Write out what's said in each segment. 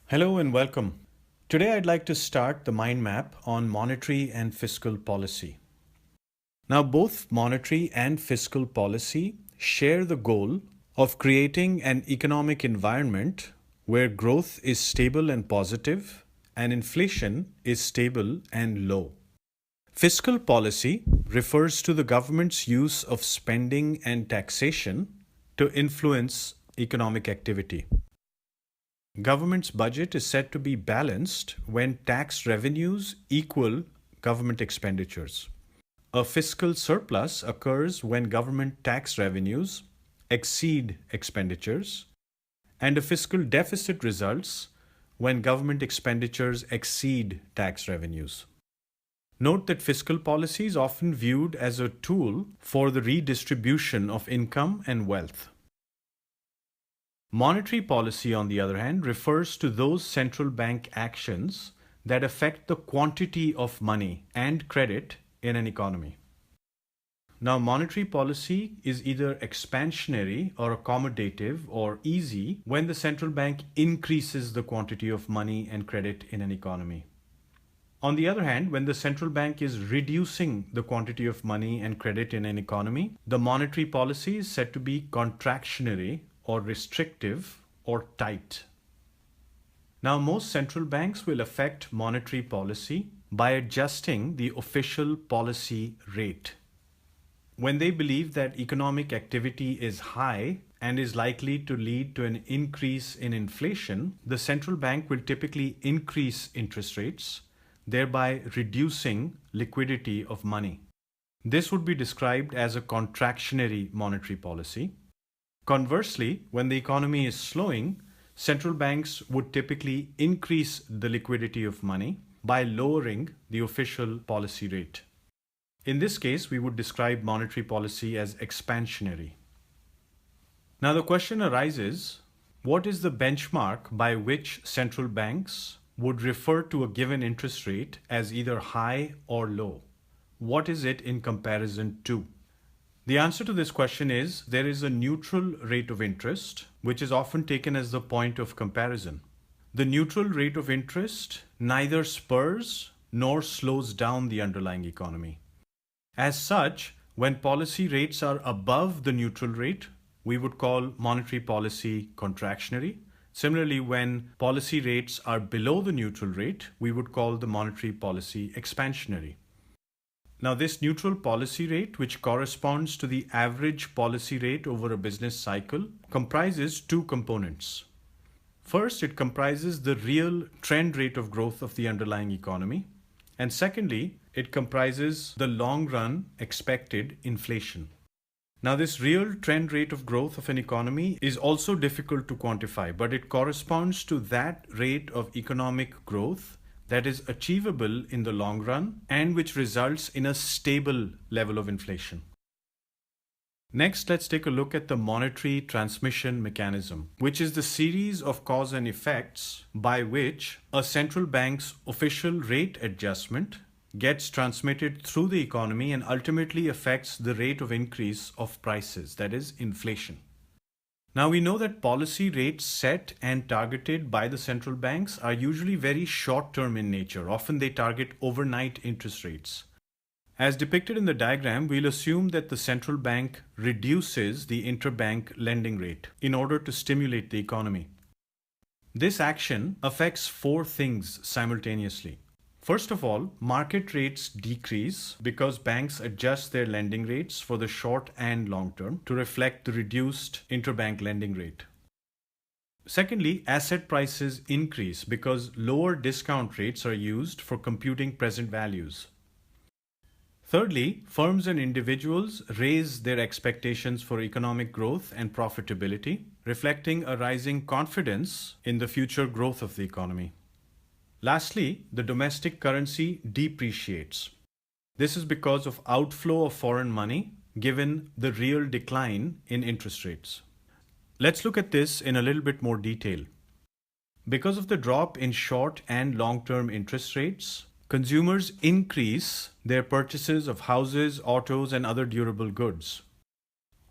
Hello and welcome. Today I'd like to start the mind map on monetary and fiscal policy. Now, both monetary and fiscal policy share the goal of creating an economic environment where growth is stable and positive and inflation is stable and low. Fiscal policy refers to the government's use of spending and taxation to influence economic activity. Government's budget is said to be balanced when tax revenues equal government expenditures. A fiscal surplus occurs when government tax revenues exceed expenditures, and a fiscal deficit results when government expenditures exceed tax revenues. Note that fiscal policy is often viewed as a tool for the redistribution of income and wealth. Monetary policy, on the other hand, refers to those central bank actions that affect the quantity of money and credit in an economy. Now, monetary policy is either expansionary or accommodative or easy when the central bank increases the quantity of money and credit in an economy. On the other hand, when the central bank is reducing the quantity of money and credit in an economy, the monetary policy is said to be contractionary or restrictive or tight. Now, most central banks will affect monetary policy by adjusting the official policy rate. When they believe that economic activity is high and is likely to lead to an increase in inflation, the central bank will typically increase interest rates, thereby reducing liquidity of money. This would be described as a contractionary monetary policy. Conversely, when the economy is slowing, central banks would typically increase the liquidity of money by lowering the official policy rate. In this case, we would describe monetary policy as expansionary. Now, the question arises, what is the benchmark by which central banks would refer to a given interest rate as either high or low? What is it in comparison to? The answer to this question is there is a neutral rate of interest, which is often taken as the point of comparison. The neutral rate of interest neither spurs nor slows down the underlying economy. As such, when policy rates are above the neutral rate, we would call monetary policy contractionary. Similarly, when policy rates are below the neutral rate, we would call the monetary policy expansionary. Now, this neutral policy rate, which corresponds to the average policy rate over a business cycle, comprises two components. First, it comprises the real trend rate of growth of the underlying economy. And secondly, it comprises the long-run expected inflation. Now, this real trend rate of growth of an economy is also difficult to quantify, but it corresponds to that rate of economic growth that is achievable in the long run and which results in a stable level of inflation. Next, let's take a look at the monetary transmission mechanism, which is the series of cause and effects by which a central bank's official rate adjustment gets transmitted through the economy and ultimately affects the rate of increase of prices, that is, inflation. Now, we know that policy rates set and targeted by the central banks are usually very short-term in nature. Often they target overnight interest rates. As depicted in the diagram, we'll assume that the central bank reduces the interbank lending rate in order to stimulate the economy. This action affects four things simultaneously. First of all, market rates decrease because banks adjust their lending rates for the short and long term to reflect the reduced interbank lending rate. Secondly, asset prices increase because lower discount rates are used for computing present values. Thirdly, firms and individuals raise their expectations for economic growth and profitability, reflecting a rising confidence in the future growth of the economy. Lastly, the domestic currency depreciates. This is because of outflow of foreign money given the real decline in interest rates. Let's look at this in a little bit more detail. Because of the drop in short and long-term interest rates, consumers increase their purchases of houses, autos, and other durable goods.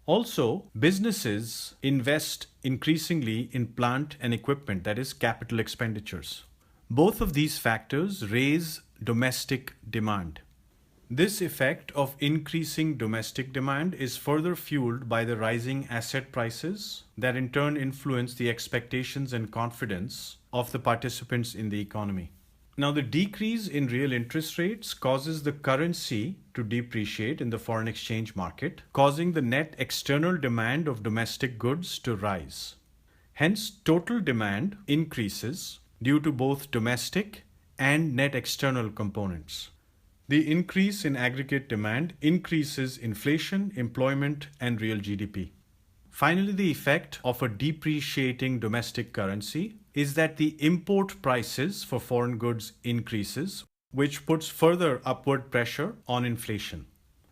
Also, businesses invest increasingly in plant and equipment, that is, capital expenditures. Both of these factors raise domestic demand. This effect of increasing domestic demand is further fueled by the rising asset prices that in turn influence the expectations and confidence of the participants in the economy. Now, the decrease in real interest rates causes the currency to depreciate in the foreign exchange market, causing the net external demand of domestic goods to rise. Hence, total demand increases due to both domestic and net external components. The increase in aggregate demand increases inflation, employment, and real GDP. Finally, the effect of a depreciating domestic currency is that the import prices for foreign goods increases, which puts further upward pressure on inflation.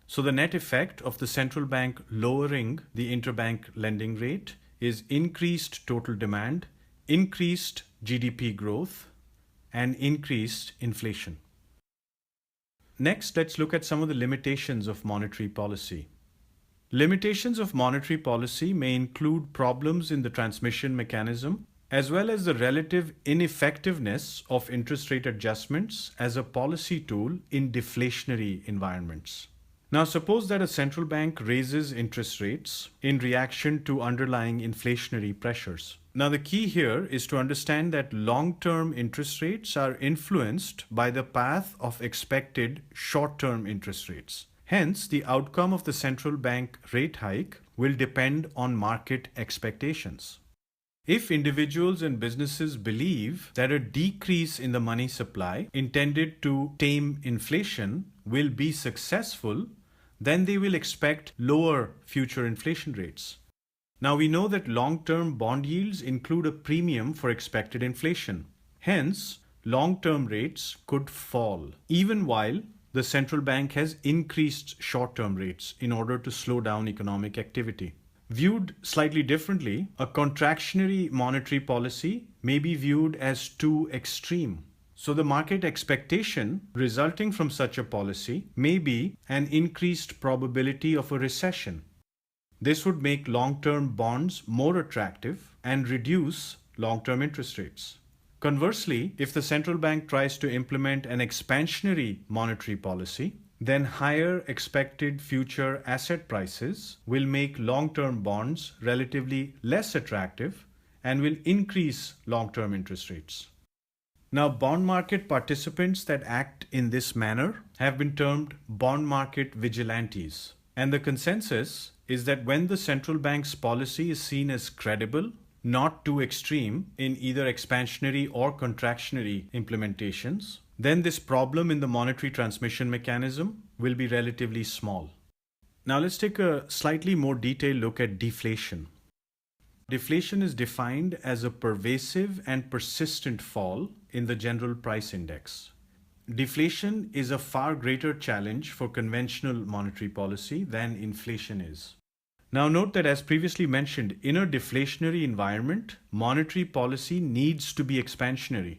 So the net effect of the central bank lowering the interbank lending rate is increased total demand, increased GDP growth, and increased inflation. Next, let's look at some of the limitations of monetary policy. Limitations of monetary policy may include problems in the transmission mechanism, as well as the relative ineffectiveness of interest rate adjustments as a policy tool in deflationary environments. Now, suppose that a central bank raises interest rates in reaction to underlying inflationary pressures. Now, the key here is to understand that long-term interest rates are influenced by the path of expected short-term interest rates. Hence, the outcome of the central bank rate hike will depend on market expectations. If individuals and businesses believe that a decrease in the money supply intended to tame inflation will be successful, then they will expect lower future inflation rates. Now, we know that long-term bond yields include a premium for expected inflation. Hence, long-term rates could fall, even while the central bank has increased short-term rates in order to slow down economic activity. Viewed slightly differently, a contractionary monetary policy may be viewed as too extreme. So the market expectation resulting from such a policy may be an increased probability of a recession. This would make long-term bonds more attractive and reduce long-term interest rates. Conversely, if the central bank tries to implement an expansionary monetary policy, then higher expected future asset prices will make long-term bonds relatively less attractive and will increase long-term interest rates. Now, bond market participants that act in this manner have been termed bond market vigilantes. And the consensus is that when the central bank's policy is seen as credible, not too extreme in either expansionary or contractionary implementations, then this problem in the monetary transmission mechanism will be relatively small. Now let's take a slightly more detailed look at deflation. Deflation is defined as a pervasive and persistent fall in the general price index. Deflation is a far greater challenge for conventional monetary policy than inflation is. Now note that, as previously mentioned, in a deflationary environment, monetary policy needs to be expansionary.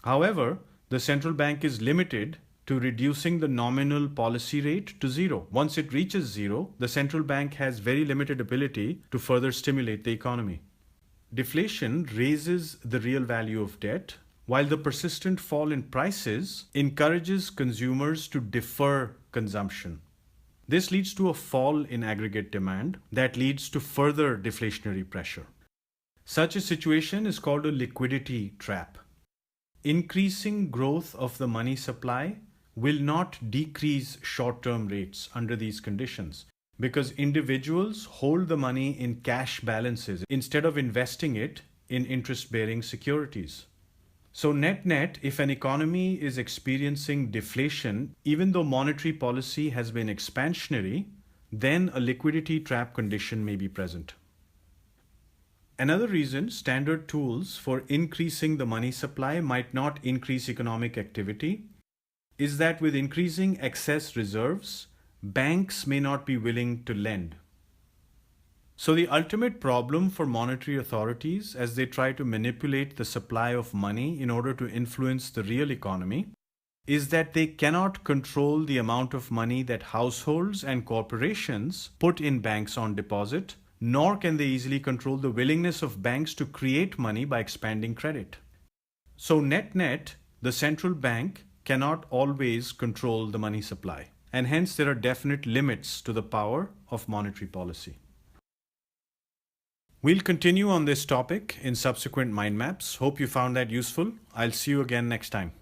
However, the central bank is limited to reducing the nominal policy rate to zero. Once it reaches zero, the central bank has very limited ability to further stimulate the economy. Deflation raises the real value of debt, while the persistent fall in prices encourages consumers to defer consumption. This leads to a fall in aggregate demand that leads to further deflationary pressure. Such a situation is called a liquidity trap. Increasing growth of the money supply will not decrease short-term rates under these conditions because individuals hold the money in cash balances instead of investing it in interest-bearing securities. So net-net, if an economy is experiencing deflation, even though monetary policy has been expansionary, then a liquidity trap condition may be present. Another reason standard tools for increasing the money supply might not increase economic activity is that with increasing excess reserves, banks may not be willing to lend. So the ultimate problem for monetary authorities as they try to manipulate the supply of money in order to influence the real economy is that they cannot control the amount of money that households and corporations put in banks on deposit, nor can they easily control the willingness of banks to create money by expanding credit. So net-net, the central bank cannot always control the money supply, and hence there are definite limits to the power of monetary policy. We'll continue on this topic in subsequent mind maps. Hope you found that useful. I'll see you again next time.